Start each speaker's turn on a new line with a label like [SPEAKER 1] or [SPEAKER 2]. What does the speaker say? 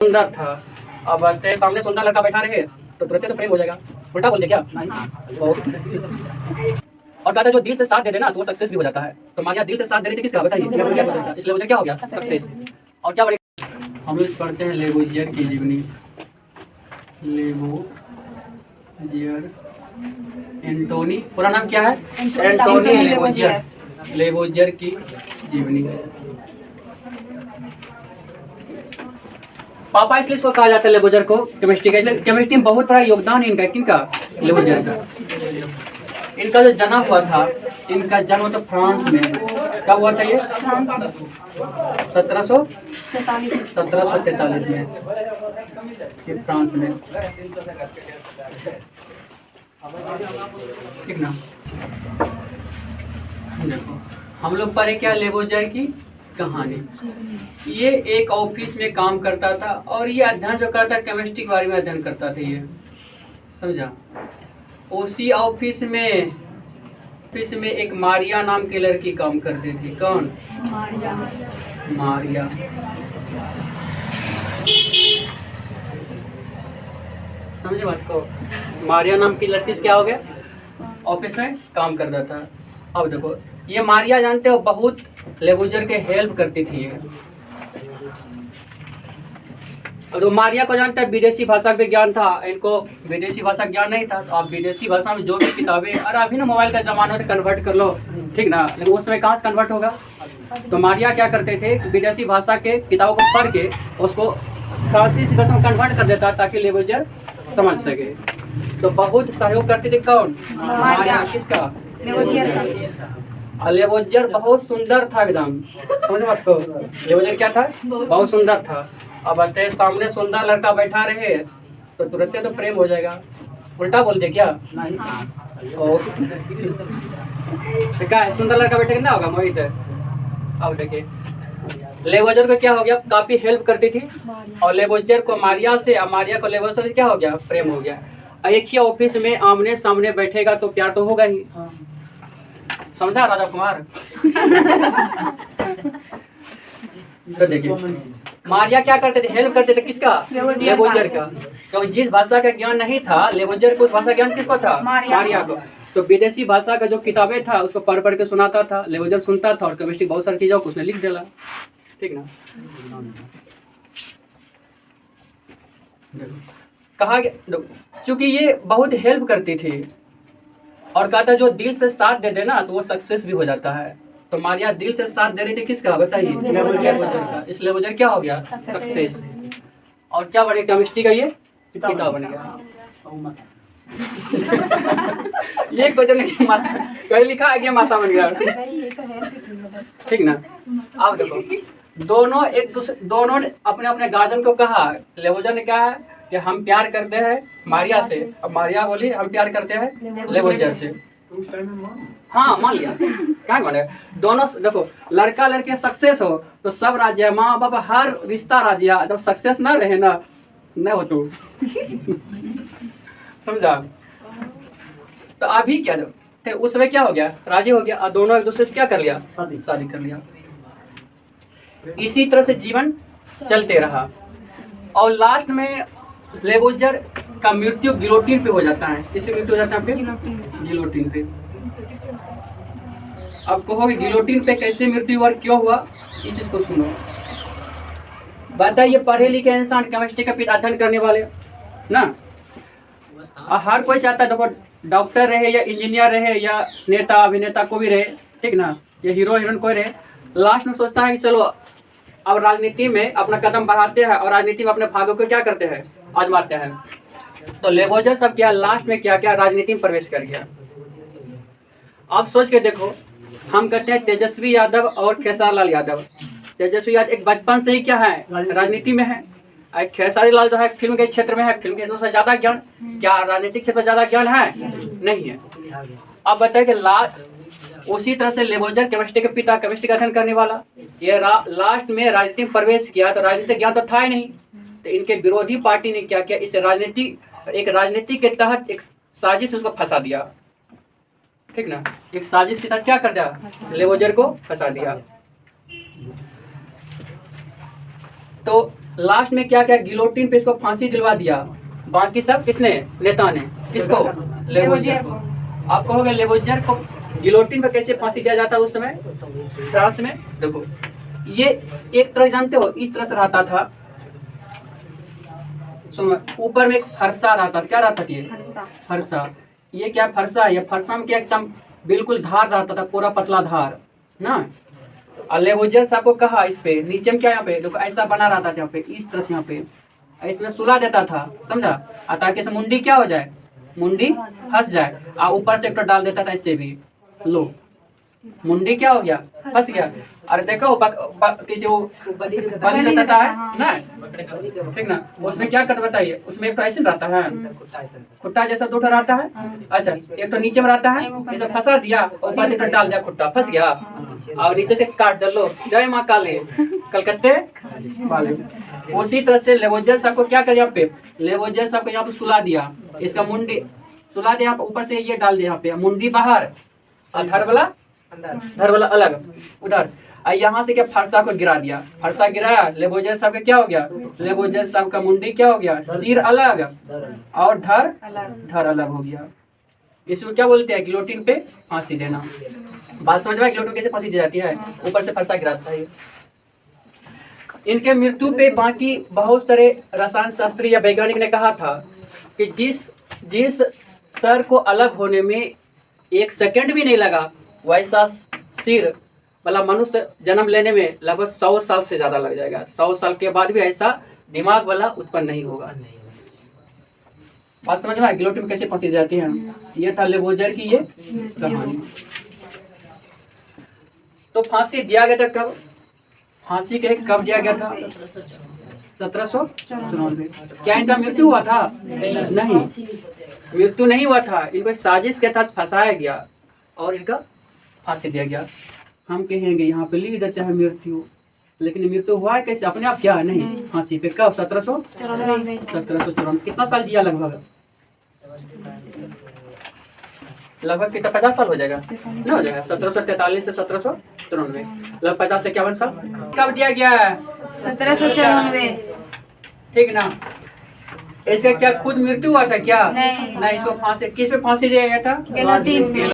[SPEAKER 1] सुंदर था। अब तेरे सामने सुंदर लड़का बैठा रहे तो तुरंत तो प्रेम हो जाएगा। उल्टा बोल दे क्या? और कहता है जो दिल से साथ दे देना तो वो सक्सेस भी हो जाता है। तो मारिया दिल से साथ दे रही थी किसका बताइए? इसलिए मुझे क्या हो गया? सक्सेस। और क्या बड़े हम लोग पढ़ते हैं लेबोजियर की जीवनी। लेबोजियर एंटोनी, पूरा नाम क्या है? एंटोनी लेबोजियर। लेबोजियर की जीवनी। पापा इसलिए इसको कहा जाता है लेबोजियर को केमिस्ट्री का। केमिस्ट्री में बहुत बड़ा योगदान है इनका। किनका? लेबोजियर का। इनका जो जन्म हुआ था, इनका जन्म तो फ्रांस में। कब हुआ था ये? 1743 में ये फ्रांस में। ठीक ना? देखो हम लोग पढ़े क्या लेबोजियर की कहानी। ये एक ऑफिस में काम करता था और ये अध्ययन जो करता है केमिस्ट्री के बारे में अध्ययन करता था ये, समझा। उसी ऑफिस में एक मारिया नाम की लड़की काम करती थी। कौन? मारिया। समझे बात को? मारिया नाम की लड़की से क्या हो गया? ऑफिस में काम करता था। अब देखो ये मारिया जानते हो बहुत लेबोजियर के हेल्प करती थी ये। और तो मारिया को जानते हैं विदेशी भाषा का ज्ञान था, इनको विदेशी भाषा ज्ञान नहीं था। तो आप विदेशी भाषा में जो भी किताबें, अरे अभी ना मोबाइल का जमाना है कन्वर्ट कर लो, ठीक ना, लेकिन उस समय कहाँ से कन्वर्ट होगा। तो मारिया क्या करते थे, विदेशी भाषा के किताबों को पढ़ के उसको फ्रांसीसी भाषा में कन्वर्ट कर देता ताकि लेबोजियर समझ सके। तो बहुत सहयोग करते थे। कौन? मारिया। किसका? लेबोजियर बहुत सुंदर था एकदम। समझ बात को? लेबोजियर क्या था? बहुत सुंदर था। अब तेरे सामने सुंदर लड़का बैठा रहे तो तुरंत तो प्रेम हो जाएगा। उल्टा बोल दे क्या? क्या सुंदर लड़का बैठे कितना होगा मोहित? अब देखिए लेबोजियर को क्या हो गया, काफी हेल्प करती थी और लेबोजियर को मारिया से, मारिया को लेबोजियर से क्या हो गया? प्रेम हो गया। एक ही ऑफिस में आमने सामने बैठेगा तो प्यार तो होगा ही। समझा राजा कुमार? तो देखिए मारिया क्या करते थे, हेल्प करते थे किसका? लेबोजियर का। क्योंकि जिस भाषा का ज्ञान नहीं था लेबोजियर को, उस भाषा ज्ञान किसको था? मारिया को। तो विदेशी भाषा का जो किताबें था उसको पढ़ पढ़ के सुनाता था, लेबोजियर सुनता था और केमिस्ट्री बहुत सारी चीजों को उसने लिख डाला। ठीक ना? कहा गया चूंकि ये बहुत हेल्प करती थी और कहता जो दिल से साथ दे देना तो वो सक्सेस भी हो जाता है। तो मारिया दिल से साथ दे रही थी किसका बताइए? लेबोजियर का। इस लेबोजियर क्या हो गया? सक्सेस। और क्या बन गया? केमिस्ट्री का ये किताब बन गया। ये वजन की माता कहीं लिखा है कि माता बन गया। ठीक ना? अब देखो दोनों ने अपने अपने गार्जियन को कहा। लेबोजियर ने कहा कि हम प्यार करते हैं मारिया से, अब मारिया बोली हम प्यार करते हैं लेबोजियर से। हाँ मान लिया। क्या माने? दोनों देखो लड़का लड़के सक्सेस हो तो सब राज्य, माँ बाप हर रिश्ता राज्य। जब सक्सेस ना रहे ना, नहीं हो तो समझा? तो अभी क्या थे उस समय क्या हो गया? राजी हो गया और दोनों एक दूसरे से क्या कर लिया? शादी कर लिया। इसी तरह से जीवन चलते रहा और लास्ट में लेबोजियर का मृत्यु गिलोटिन पे हो जाता है। किससे मृत्यु हो जाता है आपके? गिलोटिन पे। अब कहोगे गिलोटिन पे कैसे मृत्यु हुआ, क्यों हुआ? इस चीज को सुनो। बताइए पढ़े लिखे इंसान, केमिस्ट्री का अध्ययन करने वाले ना, हर कोई चाहता है देखो डॉक्टर रहे या इंजीनियर रहे या नेता अभिनेता को भी रहे, ठीक ना, या हीरो हीरोइन कोई रहे, लास्ट में सोचता है कि चलो अब राजनीति में अपना कदम बढ़ाते हैं और राजनीति में अपने भाग्य को क्या करते हैं? आजमाते हैं। तो लेबोजियर सब क्या लास्ट में क्या क्या राजनीति में प्रवेश कर गया। आप सोच के देखो, हम कहते हैं तेजस्वी यादव और खेसारी लाल यादव। तेजस्वी यादव एक बचपन से ही क्या है? राजनीति में है। खेसारी लाल जो है फिल्म के क्षेत्र में है, फिल्म के से ज्यादा ज्ञान, क्या राजनीतिक क्षेत्र में ज्यादा ज्ञान है? नहीं है। अब बताए कि उसी तरह से लेबोजियर केमिस्ट्री के पिता, केमिस्ट्री का अध्ययन करने वाला, ये लास्ट में राजनीति में प्रवेश किया तो राजनीतिक ज्ञान तो था ही नहीं। तो इनके विरोधी पार्टी ने क्या किया, इस राजनीति के तहत एक साजिश उसको फंसा दिया। ठीक ना? एक साजिश के तहत क्या कर दिया? लेबोजियर को फंसा दिया। तो लास्ट में क्या क्या गिलोटिन पे इसको फांसी दिलवा दिया। बाकी सब किसने, नेता ने, किसको, लेवोजियर को। आप कहोगे लेवोजियर को गिलोटिन पे कैसे फांसी दिया जाता उस समय फ्रांस में? देखो ये एक तरह जानते हो इस तरह से रहता था, सुनो ऊपर में एक फरसा रहता था। क्या रहता था ये? फरसा। ये क्या फरसा है? ये फरसा में क्या एकदम बिल्कुल धार रहता था, पूरा पतला धार ना। और लेवोजियर साहब को कहा इस पे नीचे में क्या यहाँ पे देखो ऐसा बना रहता था, यहाँ पे इस तरह से, यहाँ पे इसमें सुला देता था, समझा, ताकि इसे मुंडी क्या हो जाए, मुंडी फंस जाए। और ऊपर से एक तो डाल देता था इससे भी, लो मुंडी क्या हो गया, फंस गया। अरे देखो किसी वो बलि देता है ना, ठीक ना, उसमें क्या करता बताइए, उसमें एक तो ऐसे रहता है खुट्टा जैसा, दो रहता है। अच्छा एक तो नीचे में रहता है, ऐसा फंसा दिया, ऊपर से डाल दिया, खुट्टा फंस गया, और नीचे से काट डालो, जय माँ काली कलकत्ते वाले। उसी तरह से लेवोजियर साहब को क्या कर, यहाँ पे लेवोजियर साहब को यहाँ पे सुला दिया, इसका मुंडी सुला दिया, ऊपर से ये डाल दिया, यहाँ पे मुंडी बाहर और धर वाला अलग उधर। यहाँ से क्या फरसा को गिरा दिया, फरसा गिराया, लेवोजियर साहब का क्या हो गया, लेवोजियर साहब का मुंडी क्या हो गया, सिर अलग और धर अलग हो गया। इसको क्या बोलते हैं, गिलोटिन पे फांसी देना। बात समझ में, गिलोटिन कैसे फांसी दी जाती है, ऊपर से फरसा गिराता है। इनके मृत्यु पे बाकी बहुत सारे रसायन शास्त्री या वैज्ञानिक ने कहा था कि जिस सर को अलग होने में 1 सेकंड भी नहीं लगा, वैसा सिर वाला मनुष्य जन्म लेने में लगभग 100 साल से ज्यादा लग जाएगा। 100 साल के बाद भी ऐसा दिमाग वाला उत्पन्न नहीं होगा। बात समझ में, गिलोटिन कैसे फांसी जाती है। ये था लेवोजियर की ये कहानी। तो फांसी दिया गया था कब, फांसी के कब दिया गया था, 1794। क्या इनका मृत्यु हुआ था? नहीं, मृत्यु नहीं हुआ था, इनको साजिश के तहत फंसाया गया और इनका फांसी दिया गया। हम कहेंगे यहाँ पे लिख देते हैं मृत्यु, लेकिन मृत्यु हुआ है कैसे, अपने आप क्या है, नहीं, फांसी पे। कब? 1794। कितना साल जिया लगभग कितना, 50 साल हो जाएगा ना, हो जाएगा 1743 से 1794, लगभग 50 से 51 साल। कब दिया गया है?
[SPEAKER 2] 1794।
[SPEAKER 1] ठीक ना। इसका क्या खुद मृत्यु हुआ था क्या? नहीं, इसको फांसी, किस पे फांसी दिया गया था?
[SPEAKER 2] गिलोटिन।